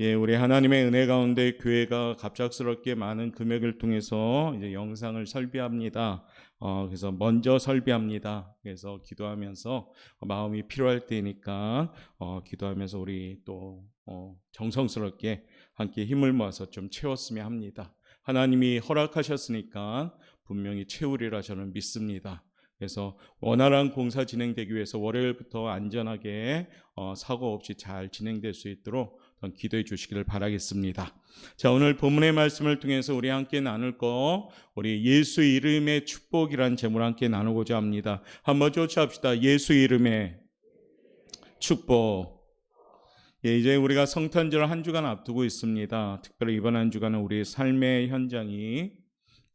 예, 우리 하나님의 은혜 가운데 교회가 갑작스럽게 많은 금액을 통해서 이제 영상을 설비합니다. 그래서 먼저 설비합니다. 그래서 기도하면서 마음이 필요할 때니까 기도하면서 우리 또 정성스럽게 함께 힘을 모아서 좀 채웠으면 합니다. 하나님이 허락하셨으니까 분명히 채우리라 저는 믿습니다. 그래서 원활한 공사 진행되기 위해서 월요일부터 안전하게 사고 없이 잘 진행될 수 있도록 기도해 주시기를 바라겠습니다. 자, 오늘 본문의 말씀을 통해서 우리 함께 나눌 우리 예수 이름의 축복이란 제목을 함께 나누고자 합니다. 한번 쫓아합시다. 예수 이름의 축복. 예, 이제 우리가 성탄절 한 주간 앞두고 있습니다. 특별히 이번 한 주간은 우리의 삶의 현장이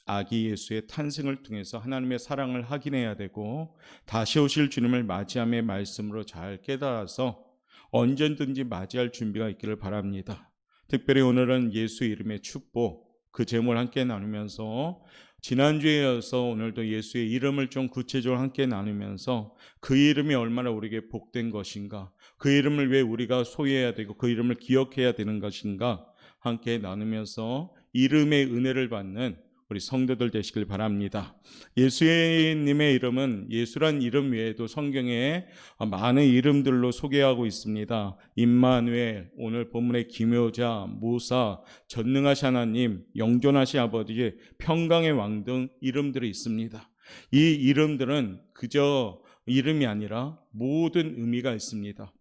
아기 예수의 탄생을 통해서 하나님의 사랑을 확인해야 되고 다시 오실 주님을 맞이함의 말씀으로 잘 깨달아서 언제든지 맞이할 준비가 있기를 바랍니다. 특별히 오늘은 예수 이름의 축복, 그 제목을 함께 나누면서 지난주에 이어서 오늘도 예수의 이름을 좀 구체적으로 함께 나누면서 그 이름이 얼마나 우리에게 복된 것인가, 그 이름을 왜 우리가 소유해야 되고 그 이름을 기억해야 되는 것인가 함께 나누면서 이름의 은혜를 받는 우리 성도들 되시길 바랍니다. 예수님의 이름은 예수란 이름 외에도 성경에 많은 이름들로 소개하고 있습니다. 임마누엘, 오늘 본문의 기묘자, 모사, 전능하신 하나님, 영존하신 아버지, 평강의 왕 등 이름들이 있습니다. 이 이름들은 그저 이름이 아니라 모든 의미가 있습니다.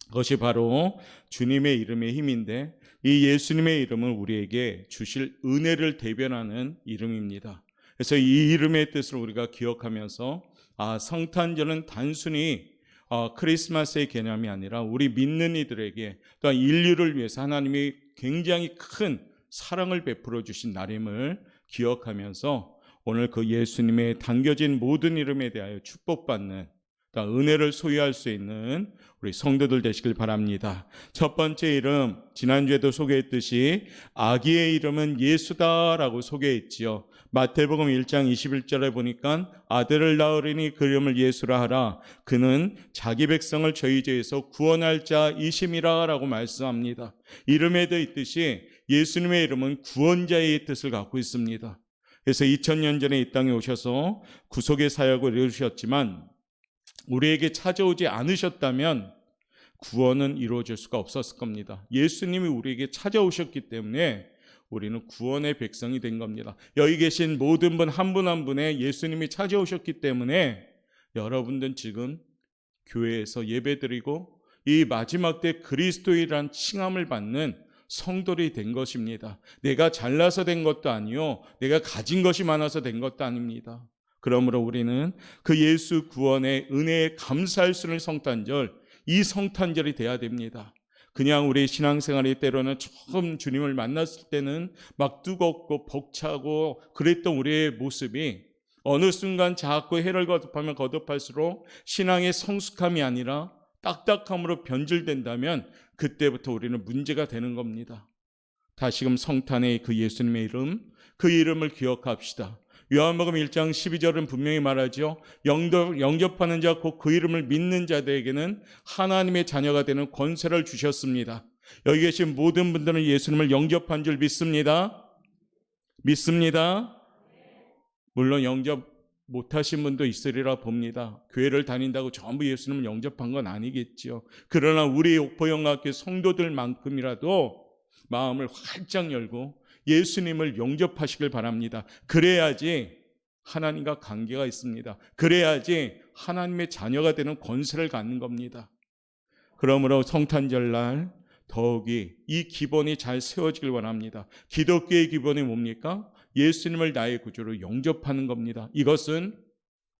그것이 바로 주님의 이름의 힘인데 이 예수님의 이름은 우리에게 주실 은혜를 대변하는 이름입니다. 그래서 이 이름의 뜻을 우리가 기억하면서 성탄절은 단순히 크리스마스의 개념이 아니라 우리 믿는 이들에게 또 인류를 위해서 하나님이 굉장히 큰 사랑을 베풀어 주신 날임을 기억하면서 오늘 그 예수님의 담겨진 모든 이름에 대하여 축복받는 은혜를 소유할 수 있는 우리 성도들 되시길 바랍니다. 첫 번째 이름, 지난주에도 소개했듯이 아기의 이름은 예수다라고 소개했지요. 마태복음 1장 21절에 보니까 아들을 낳으리니 그 이름을 예수라 하라. 그는 자기 백성을 저희 죄에서 구원할 자이심이라 라고 말씀합니다. 이름에도 있듯이 예수님의 이름은 구원자의 뜻을 갖고 있습니다. 그래서 2000년 전에 이 땅에 오셔서 구속의 사역을 이루셨지만 우리에게 찾아오지 않으셨다면 구원은 이루어질 수가 없었을 겁니다. 예수님이 우리에게 찾아오셨기 때문에 우리는 구원의 백성이 된 겁니다. 여기 계신 모든 분 한 분 한 분에 예수님이 찾아오셨기 때문에 여러분들은 지금 교회에서 예배드리고 이 마지막 때 그리스도인이란 칭함을 받는 성도들이 된 것입니다. 내가 잘나서 된 것도 아니요, 내가 가진 것이 많아서 된 것도 아닙니다. 그러므로 우리는 그 예수 구원의 은혜에 감사할 수 있는 성탄절, 이 성탄절이 돼야 됩니다. 그냥 우리 신앙생활이 때로는 처음 주님을 만났을 때는 막 뜨겁고 벅차고 그랬던 우리의 모습이 어느 순간 자꾸 해를 거듭하면 거듭할수록 신앙의 성숙함이 아니라 딱딱함으로 변질된다면 그때부터 우리는 문제가 되는 겁니다. 다시금 성탄의 그 예수님의 이름, 그 이름을 기억합시다. 요한복음 1장 12절은 분명히 말하죠. 영접하는 자 곧 그 이름을 믿는 자들에게는 하나님의 자녀가 되는 권세를 주셨습니다. 여기 계신 모든 분들은 예수님을 영접한 줄 믿습니다. 믿습니다. 물론 영접 못하신 분도 있으리라 봅니다. 교회를 다닌다고 전부 예수님을 영접한 건 아니겠죠. 그러나 우리 옥포영학교 성도들만큼이라도 마음을 활짝 열고 예수님을 영접하시길 바랍니다. 그래야지 하나님과 관계가 있습니다. 그래야지 하나님의 자녀가 되는 권세를 갖는 겁니다. 그러므로 성탄절날 더욱이 이 기본이 잘 세워지길 원합니다. 기독교의 기본이 뭡니까? 예수님을 나의 구주로 영접하는 겁니다. 이것은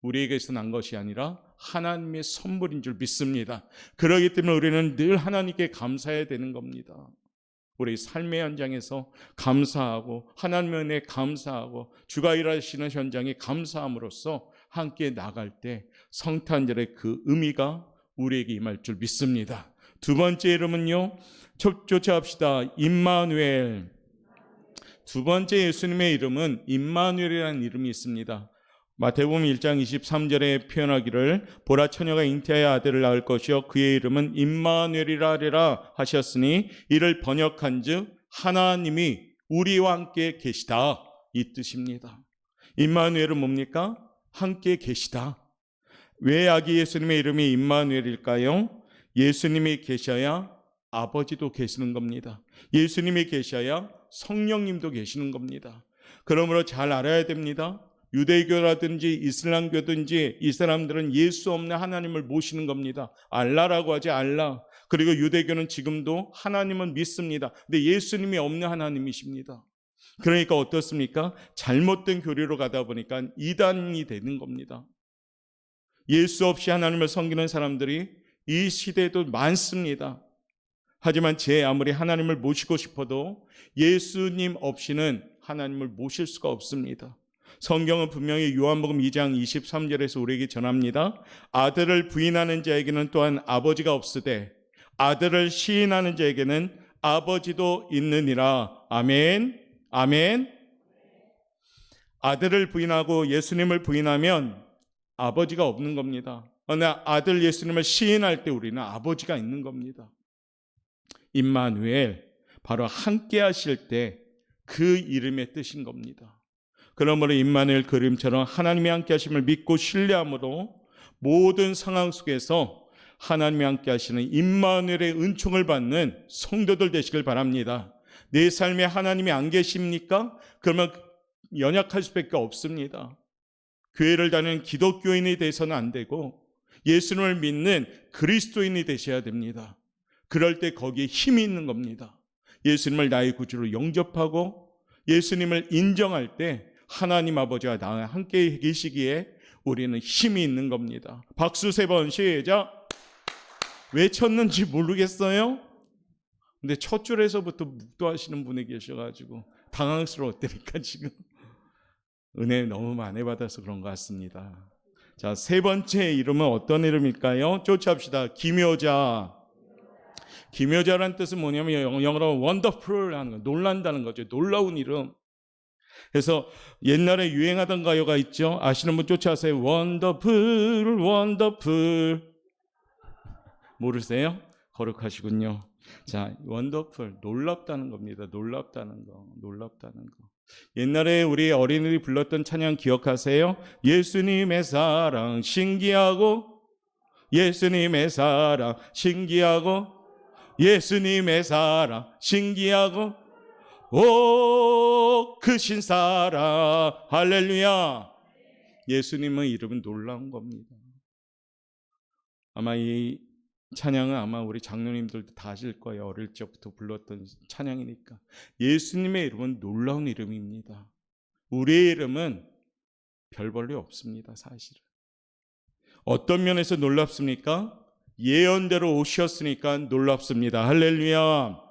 우리에게서 난 것이 아니라 하나님의 선물인 줄 믿습니다. 그렇기 때문에 우리는 늘 하나님께 감사해야 되는 겁니다. 우리 삶의 현장에서 감사하고 하나님의 은혜에 감사하고 주가 일하시는 현장에 감사함으로써 함께 나갈 때 성탄절의 그 의미가 우리에게 임할 줄 믿습니다. 두 번째 이름은요, 쫓아합시다. 임마누엘. 두 번째 예수님의 이름은 임마누엘이라는 이름이 있습니다. 마태복음 1장 23절에 표현하기를 보라 처녀가 잉태하여 아들을 낳을 것이요 그의 이름은 임마누엘이라 하리라 하셨으니 이를 번역한즉 하나님이 우리와 함께 계시다 이 뜻입니다. 임마누엘은 뭡니까? 함께 계시다. 왜 아기 예수님의 이름이 임마누엘일까요? 예수님이 계셔야 아버지도 계시는 겁니다. 예수님이 계셔야 성령님도 계시는 겁니다. 그러므로 잘 알아야 됩니다. 유대교라든지 이슬람교든지 이 사람들은 예수 없는 하나님을 모시는 겁니다. 알라라고 하지, 알라. 그리고 유대교는 지금도 하나님은 믿습니다. 근데 예수님이 없는 하나님이십니다. 그러니까 어떻습니까? 잘못된 교리로 가다 보니까 이단이 되는 겁니다. 예수 없이 하나님을 섬기는 사람들이 이 시대에도 많습니다. 하지만 제 아무리 하나님을 모시고 싶어도 예수님 없이는 하나님을 모실 수가 없습니다. 성경은 분명히 요한복음 2장 23절에서 우리에게 전합니다. 아들을 부인하는 자에게는 또한 아버지가 없으되 아들을 시인하는 자에게는 아버지도 있느니라. 아멘. 아멘. 아들을 부인하고 예수님을 부인하면 아버지가 없는 겁니다. 그러나 아들 예수님을 시인할 때 우리는 아버지가 있는 겁니다. 임마누엘, 바로 함께 하실 때 그 이름의 뜻인 겁니다. 그러므로 임마누엘 그림처럼 하나님이 함께 하심을 믿고 신뢰함으로 모든 상황 속에서 하나님이 함께 하시는 임마누엘의 은총을 받는 성도들 되시길 바랍니다. 내 삶에 하나님이 안 계십니까? 그러면 연약할 수밖에 없습니다. 교회를 다니는 기독교인이 돼서는 안 되고 예수님을 믿는 그리스도인이 되셔야 됩니다. 그럴 때 거기에 힘이 있는 겁니다. 예수님을 나의 구주로 영접하고 예수님을 인정할 때 하나님 아버지와 나와 함께 계시기에 우리는 힘이 있는 겁니다. 박수 3번 시작. 왜 쳤는지 모르겠어요? 근데 첫 줄에서부터 묵도하시는 분이 계셔가지고 당황스러웠다니까 지금. 은혜 너무 많이 받아서 그런 것 같습니다. 자, 3번째 이름은 어떤 이름일까요? 쫓아합시다. 기묘자. 기묘자라는 뜻은 뭐냐면 영어로 wonderful 하는 거, 놀란다는 거죠. 놀라운 이름. 그래서 옛날에 유행하던 가요가 있죠. 아시는 분 쫓아하세요. wonderful, wonderful. 모르세요? 거룩하시군요. 자, wonderful, 놀랍다는 겁니다. 놀랍다는 거, 놀랍다는 거. 옛날에 우리 어린이들이 불렀던 찬양 기억하세요? 예수님의 사랑 신기하고, 예수님의 사랑 신기하고, 예수님의 사랑 신기하고, 오 크신 사랑 할렐루야. 예수님의 이름은 놀라운 겁니다. 아마 이 찬양은 아마 우리 장로님들도 다 아실 거예요. 어릴 적부터 불렀던 찬양이니까. 예수님의 이름은 놀라운 이름입니다. 우리의 이름은 별 볼일 없습니다. 사실은. 어떤 면에서 놀랍습니까? 예언대로 오셨으니까 놀랍습니다. 할렐루야.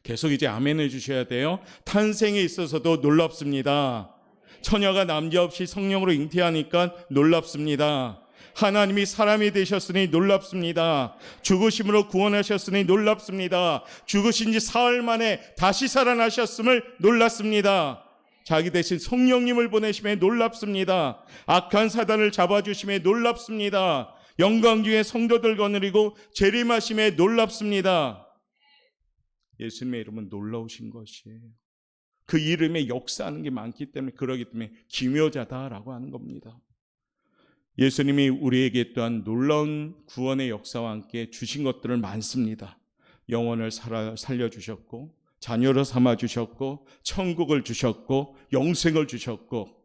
계속 이제 아멘 해주셔야 돼요. 탄생에 있어서도 놀랍습니다. 처녀가 남자 없이 성령으로 잉태하니까 놀랍습니다. 하나님이 사람이 되셨으니 놀랍습니다. 죽으심으로 구원하셨으니 놀랍습니다. 죽으신 지 사흘 만에 다시 살아나셨음을 놀랍습니다. 자기 대신 성령님을 보내심에 놀랍습니다. 악한 사단을 잡아주심에 놀랍습니다. 영광 중에 성도들 거느리고 재림하심에 놀랍습니다. 예수님의 이름은 놀라우신 것이에요. 그 이름에 역사하는 게 많기 때문에, 그러기 때문에 기묘자다라고 하는 겁니다. 예수님이 우리에게 또한 놀라운 구원의 역사와 함께 주신 것들을 많습니다. 영혼을 살려주셨고, 자녀로 삼아주셨고, 천국을 주셨고, 영생을 주셨고,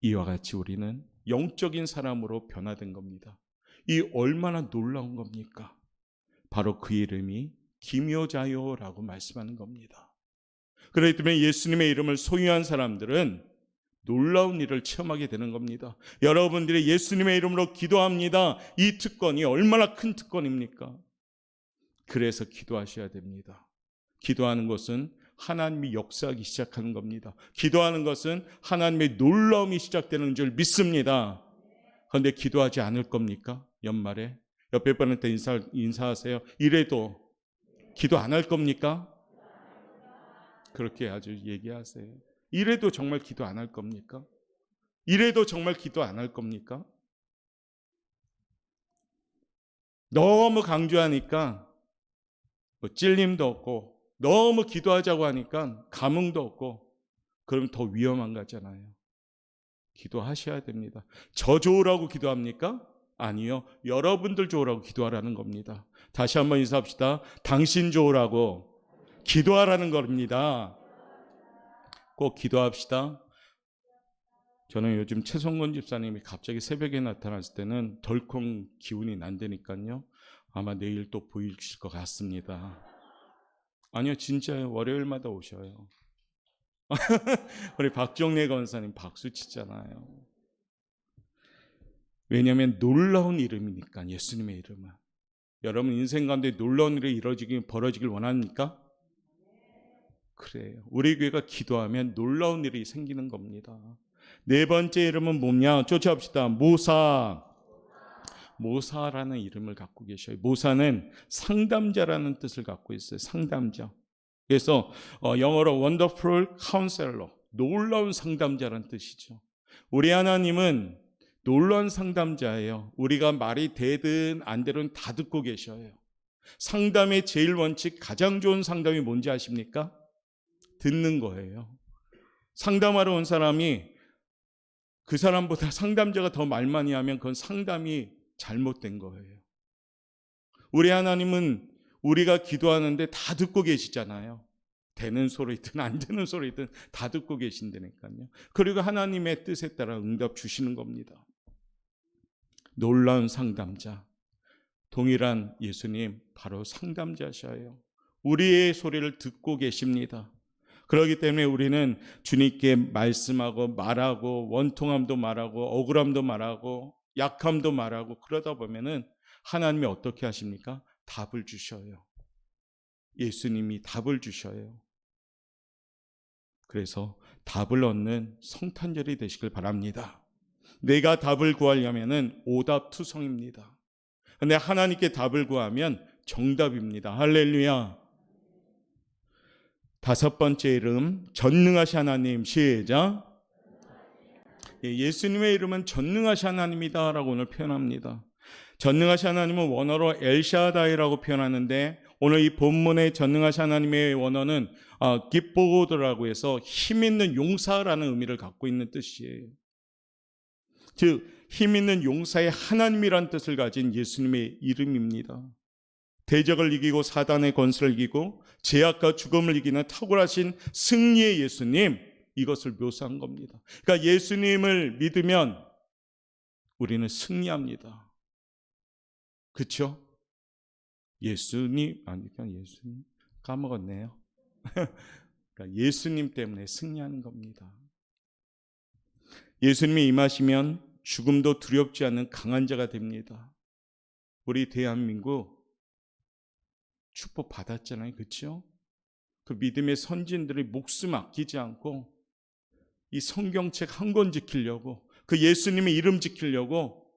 이와 같이 우리는 영적인 사람으로 변화된 겁니다. 이 얼마나 놀라운 겁니까? 바로 그 이름이 기묘자요라고 말씀하는 겁니다. 그렇기 때문에 예수님의 이름을 소유한 사람들은 놀라운 일을 체험하게 되는 겁니다. 여러분들이 예수님의 이름으로 기도합니다. 이 특권이 얼마나 큰 특권입니까? 그래서 기도하셔야 됩니다. 기도하는 것은 하나님이 역사하기 시작하는 겁니다. 기도하는 것은 하나님의 놀라움이 시작되는 줄 믿습니다. 그런데 기도하지 않을 겁니까? 연말에 옆에 분한테 인사하세요. 이래도 기도 안 할 겁니까? 그렇게 아주 얘기하세요. 이래도 정말 기도 안 할 겁니까? 이래도 정말 기도 안 할 겁니까? 너무 강조하니까 뭐 찔림도 없고, 너무 기도하자고 하니까 감흥도 없고, 그럼 더 위험한 거잖아요. 기도하셔야 됩니다. 저 좋으라고 기도합니까? 아니요. 여러분들 좋으라고 기도하라는 겁니다. 다시 한번 인사합시다. 당신 좋으라고 기도하라는 겁니다. 꼭 기도합시다. 저는 요즘 최성건 집사님이 갑자기 새벽에 나타났을 때는 덜컹 기운이 난다니까요. 아마 내일 또 보이실 것 같습니다. 아니요, 진짜요. 월요일마다 오셔요. 우리 박정래 권사님 박수 치잖아요. 왜냐하면 놀라운 이름이니까, 예수님의 이름은. 여러분 인생 가운데 놀라운 일이 벌어지길 원합니까? 그래요. 우리 교회가 기도하면 놀라운 일이 생기는 겁니다. 네 번째 이름은 뭐냐? 쫓아봅시다. 모사. 모사라는 이름을 갖고 계셔요. 모사는 상담자라는 뜻을 갖고 있어요. 상담자. 그래서 영어로 Wonderful Counselor, 놀라운 상담자라는 뜻이죠. 우리 하나님은 놀라운 상담자예요. 우리가 말이 되든 안 되든 다 듣고 계셔요. 상담의 제일 원칙, 가장 좋은 상담이 뭔지 아십니까? 듣는 거예요. 상담하러 온 사람이 그 사람보다 상담자가 더 말 많이 하면 그건 상담이 잘못된 거예요. 우리 하나님은 우리가 기도하는데 다 듣고 계시잖아요. 되는 소리든 안 되는 소리든 다 듣고 계신다니까요. 그리고 하나님의 뜻에 따라 응답 주시는 겁니다. 놀라운 상담자, 동일한 예수님 바로 상담자셔요. 우리의 소리를 듣고 계십니다. 그렇기 때문에 우리는 주님께 말씀하고 말하고, 원통함도 말하고, 억울함도 말하고, 약함도 말하고, 그러다 보면은 하나님이 어떻게 하십니까? 답을 주셔요. 예수님이 답을 주셔요. 그래서 답을 얻는 성탄절이 되시길 바랍니다. 내가 답을 구하려면은 오답투성입니다. 근데 하나님께 답을 구하면 정답입니다. 할렐루야. 다섯 번째 이름, 전능하신 하나님. 시작. 예수님의 이름은 전능하신 하나님이다 라고 오늘 표현합니다. 전능하신 하나님은 원어로 엘샤다이라고 표현하는데, 오늘 이 본문의 전능하신 하나님의 원어는 깁보드라고 해서 힘 있는 용사라는 의미를 갖고 있는 뜻이에요. 즉 힘 있는 용사의 하나님이란 뜻을 가진 예수님의 이름입니다. 대적을 이기고 사단의 권세를 이기고 죄악과 죽음을 이기는 탁월하신 승리의 예수님, 이것을 묘사한 겁니다. 그러니까 예수님을 믿으면 우리는 승리합니다. 그렇죠? 예수님 까먹었네요. 그러니까 예수님 때문에 승리하는 겁니다. 예수님이 임하시면 죽음도 두렵지 않는 강한 자가 됩니다. 우리 대한민국 축복 받았잖아요. 그렇죠? 그 믿음의 선진들이 목숨 아끼지 않고 이 성경책 한 권 지키려고, 그 예수님의 이름 지키려고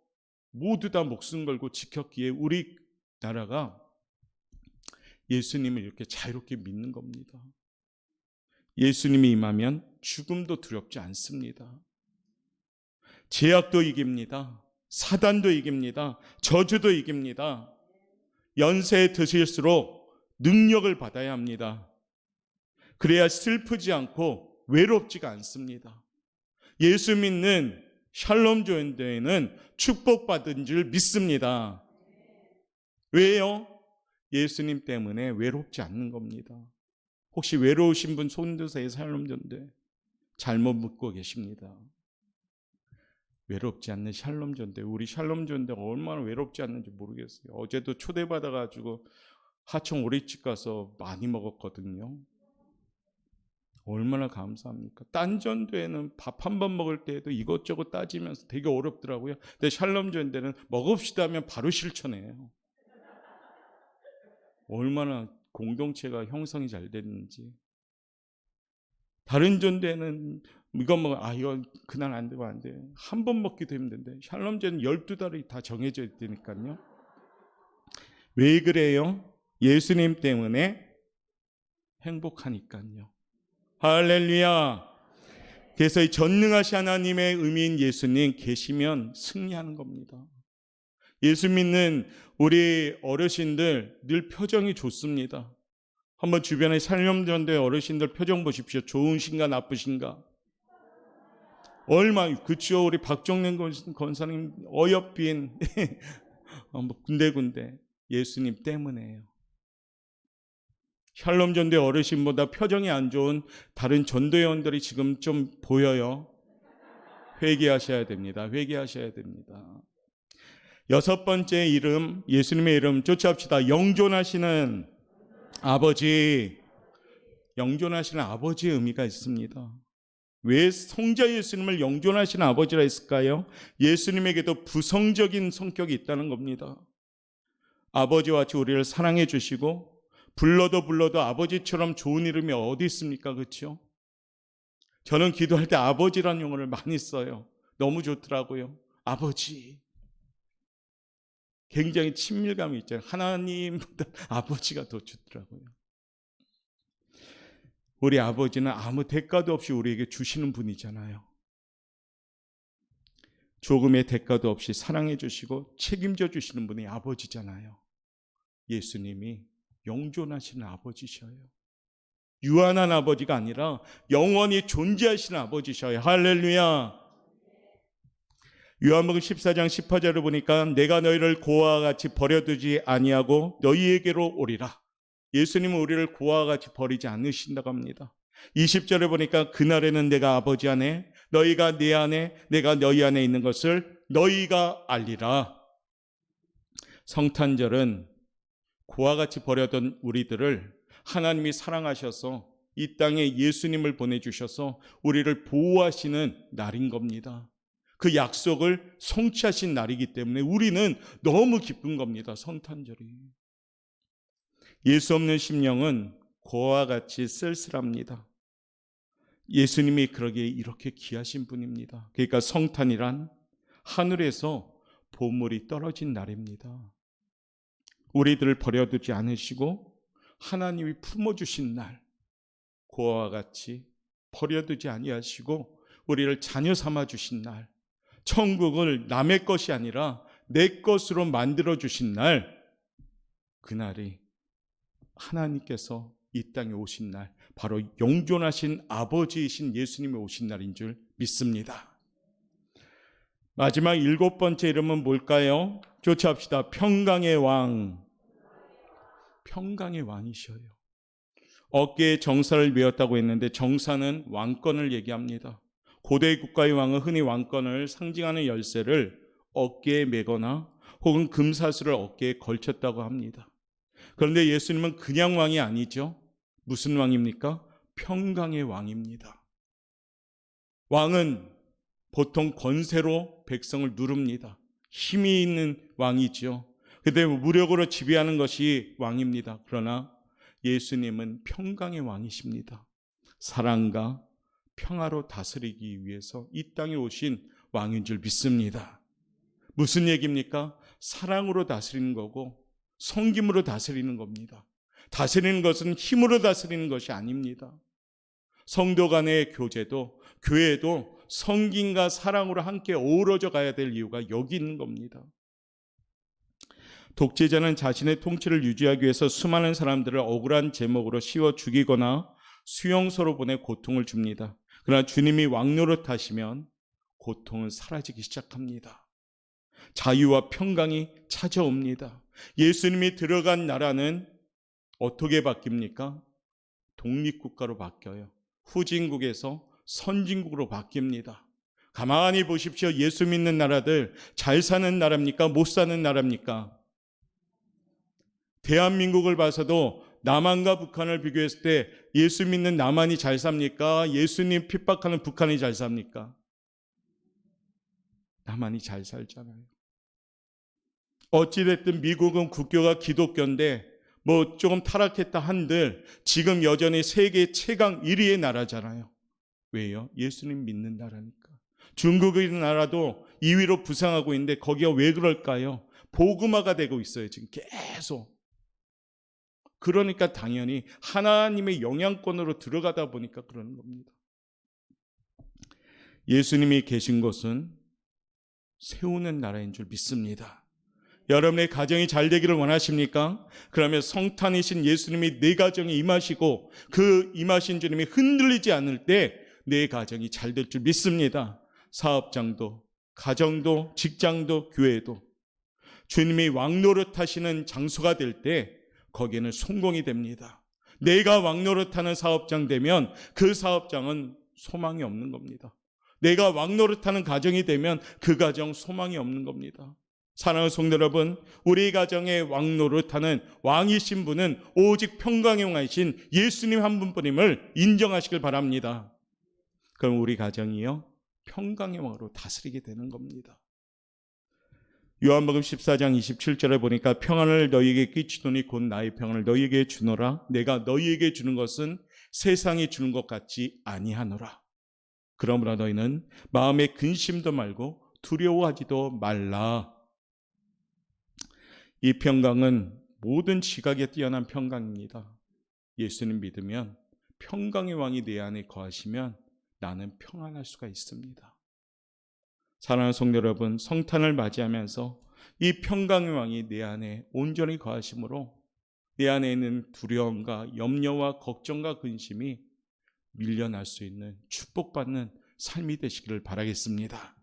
모두 다 목숨 걸고 지켰기에 우리 나라가 예수님을 이렇게 자유롭게 믿는 겁니다. 예수님이 임하면 죽음도 두렵지 않습니다. 죄악도 이깁니다. 사단도 이깁니다. 저주도 이깁니다. 연세에 드실수록 능력을 받아야 합니다. 그래야 슬프지 않고 외롭지가 않습니다. 예수 믿는 샬롬 교회는 축복받은 줄 믿습니다. 왜요? 예수님 때문에 외롭지 않는 겁니다. 혹시 외로우신 분 손 드세요. 샬롬 전대 잘못 묻고 계십니다. 외롭지 않는 샬롬 전대. 우리 샬롬 전대가 얼마나 외롭지 않는지 모르겠어요. 어제도 초대받아가지고 하청 오리집 가서 많이 먹었거든요. 얼마나 감사합니까? 딴 전도에는 밥 한 번 먹을 때에도 이것저것 따지면서 되게 어렵더라고요. 근데 샬롬 전대는 먹읍시다 하면 바로 실천해요. 얼마나 공동체가 형성이 잘 됐는지. 다른 전도에는 이거 먹어, 이거 그날 안 되면 안 돼. 한 번 먹기도 힘든데 샬롬 전대는 12달이 다 정해져 있다니까요. 왜 그래요? 예수님 때문에 행복하니까요. 할렐루야. 그래서 이 전능하신 하나님의 의미인 예수님 계시면 승리하는 겁니다. 예수 믿는 우리 어르신들 늘 표정이 좋습니다. 한번 주변에 살림전도의 어르신들 표정 보십시오. 좋으신가 나쁘신가? 그쵸. 우리 박정래 권사님 어여삐인 군데군데 예수님 때문에요. 샬롬 전도의 어르신보다 표정이 안 좋은 다른 전도회원들이 지금 좀 보여요. 회개하셔야 됩니다. 회개하셔야 됩니다. 6번째 이름, 예수님의 이름 쫓아합시다. 영존하시는 아버지. 영존하시는 아버지의 의미가 있습니다. 왜 성자 예수님을 영존하시는 아버지라 했을까요? 예수님에게도 부성적인 성격이 있다는 겁니다. 아버지와 같이 우리를 사랑해 주시고 불러도 아버지처럼 좋은 이름이 어디 있습니까? 그렇죠? 저는 기도할 때 아버지라는 용어를 많이 써요. 너무 좋더라고요. 아버지. 굉장히 친밀감이 있잖아요. 하나님보다 아버지가 더 좋더라고요. 우리 아버지는 아무 대가도 없이 우리에게 주시는 분이잖아요. 조금의 대가도 없이 사랑해 주시고 책임져 주시는 분이 아버지잖아요. 예수님이 영존하시는 아버지셔요. 유한한 아버지가 아니라 영원히 존재하시는 아버지셔요. 할렐루야. 요한복음 14장 18절을 보니까 내가 너희를 고아와 같이 버려두지 아니하고 너희에게로 오리라. 예수님은 우리를 고아와 같이 버리지 않으신다고 합니다. 20절에 보니까 그날에는 내가 아버지 안에 너희가 내 안에 내가 너희 안에 있는 것을 너희가 알리라. 성탄절은 고아와 같이 버려둔 우리들을 하나님이 사랑하셔서 이 땅에 예수님을 보내주셔서 우리를 보호하시는 날인 겁니다. 그 약속을 성취하신 날이기 때문에 우리는 너무 기쁜 겁니다. 성탄절이. 예수 없는 심령은 고아와 같이 쓸쓸합니다. 예수님이 그러기에 이렇게 귀하신 분입니다. 그러니까 성탄이란 하늘에서 보물이 떨어진 날입니다. 우리들을 버려두지 않으시고 하나님이 품어주신 날, 고아와 같이 버려두지 아니하시고 우리를 자녀 삼아주신 날, 천국을 남의 것이 아니라 내 것으로 만들어주신 날, 그날이 하나님께서 이 땅에 오신 날, 바로 영존하신 아버지이신 예수님이 오신 날인 줄 믿습니다. 마지막 7번째 이름은 뭘까요? 쫓아합시다. 평강의 왕. 평강의 왕이셔요. 어깨에 정사를 메었다고 했는데 정사는 왕권을 얘기합니다. 고대 국가의 왕은 흔히 왕권을 상징하는 열쇠를 어깨에 메거나 혹은 금사슬을 어깨에 걸쳤다고 합니다. 그런데 예수님은 그냥 왕이 아니죠. 무슨 왕입니까? 평강의 왕입니다. 왕은 보통 권세로 백성을 누릅니다. 힘이 있는 왕이죠. 그런데 무력으로 지배하는 것이 왕입니다. 그러나 예수님은 평강의 왕이십니다. 사랑과 평화로 다스리기 위해서 이 땅에 오신 왕인 줄 믿습니다. 무슨 얘기입니까? 사랑으로 다스리는 거고 섬김으로 다스리는 겁니다. 다스리는 것은 힘으로 다스리는 것이 아닙니다. 성도 간의 교제도 교회도 섬김과 사랑으로 함께 어우러져 가야 될 이유가 여기 있는 겁니다. 독재자는 자신의 통치를 유지하기 위해서 수많은 사람들을 억울한 제목으로 씌워 죽이거나 수용소로 보내 고통을 줍니다. 그러나 주님이 왕노릇하시면 고통은 사라지기 시작합니다. 자유와 평강이 찾아옵니다. 예수님이 들어간 나라는 어떻게 바뀝니까? 독립국가로 바뀌어요. 후진국에서 선진국으로 바뀝니다. 가만히 보십시오. 예수 믿는 나라들 잘 사는 나라입니까? 못 사는 나라입니까? 대한민국을 봐서도 남한과 북한을 비교했을 때 예수 믿는 남한이 잘 삽니까? 예수님 핍박하는 북한이 잘 삽니까? 남한이 잘 살잖아요. 어찌됐든 미국은 국교가 기독교인데 뭐 조금 타락했다 한들 지금 여전히 세계 최강 1위의 나라잖아요. 왜요? 예수님 믿는 나라니까. 중국의 나라도 2위로 부상하고 있는데 거기가 왜 그럴까요? 복음화가 되고 있어요. 지금 계속. 그러니까 당연히 하나님의 영향권으로 들어가다 보니까 그러는 겁니다. 예수님이 계신 곳은 세우는 나라인 줄 믿습니다. 여러분의 가정이 잘 되기를 원하십니까? 그러면 성탄이신 예수님이 내 가정에 임하시고 그 임하신 주님이 흔들리지 않을 때 내 가정이 잘 될 줄 믿습니다. 사업장도, 가정도, 직장도, 교회도 주님이 왕노릇하시는 장소가 될 때 거기에는 성공이 됩니다. 내가 왕노릇하는 사업장 되면 그 사업장은 소망이 없는 겁니다. 내가 왕노릇하는 가정이 되면 그 가정 소망이 없는 겁니다. 사랑하는 성도 여러분, 우리 가정에 왕노릇하는 왕이신 분은 오직 평강의 왕이신 예수님 한 분뿐임을 인정하시길 바랍니다. 그럼 우리 가정이요 평강의 왕으로 다스리게 되는 겁니다. 요한복음 14장 27절에 보니까 평안을 너희에게 끼치노니 곧 나의 평안을 너희에게 주노라. 내가 너희에게 주는 것은 세상이 주는 것 같지 아니하노라. 그러므로 너희는 마음에 근심도 말고 두려워하지도 말라. 이 평강은 모든 지각에 뛰어난 평강입니다. 예수님 믿으면 평강의 왕이 내 안에 거하시면 나는 평안할 수가 있습니다. 사랑하는 성도 여러분, 성탄을 맞이하면서 이 평강의 왕이 내 안에 온전히 거하심으로 내 안에 있는 두려움과 염려와 걱정과 근심이 밀려날 수 있는 축복받는 삶이 되시기를 바라겠습니다.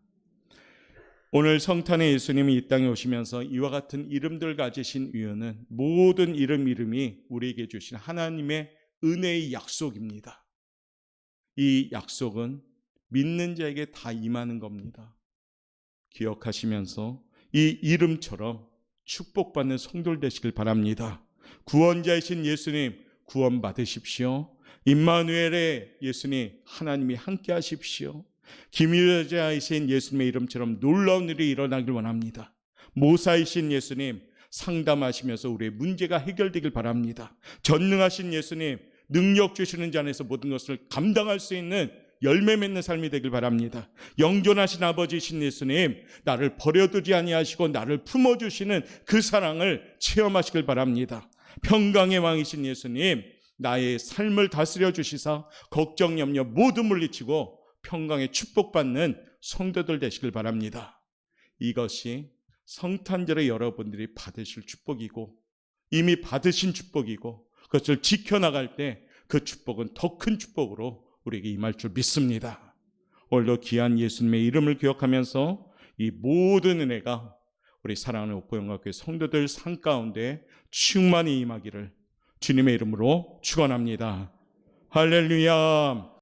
오늘 성탄의 예수님이 이 땅에 오시면서 이와 같은 이름들 가지신 이유는 모든 이름이 우리에게 주신 하나님의 은혜의 약속입니다. 이 약속은 믿는 자에게 다 임하는 겁니다. 기억하시면서 이 이름처럼 축복받는 성도들 되시길 바랍니다. 구원자이신 예수님 구원 받으십시오. 임마누엘의 예수님 하나님이 함께 하십시오. 기묘자이신 예수님의 이름처럼 놀라운 일이 일어나길 원합니다. 모사이신 예수님 상담하시면서 우리의 문제가 해결되길 바랍니다. 전능하신 예수님 능력 주시는 자 안에서 모든 것을 감당할 수 있는 열매 맺는 삶이 되길 바랍니다. 영존하신 아버지신 예수님 나를 버려두지 아니하시고 나를 품어주시는 그 사랑을 체험하시길 바랍니다. 평강의 왕이신 예수님 나의 삶을 다스려 주시사 걱정 염려 모두 물리치고 평강의 축복받는 성도들 되시길 바랍니다. 이것이 성탄절에 여러분들이 받으실 축복이고 이미 받으신 축복이고 그것을 지켜나갈 때 그 축복은 더 큰 축복으로 우리에게 임할 줄 믿습니다. 오늘도 귀한 예수님의 이름을 기억하면서 이 모든 은혜가 우리 사랑하는 옥보영학교의 성도들 삶 가운데 충만히 임하기를 주님의 이름으로 축원합니다. 할렐루야.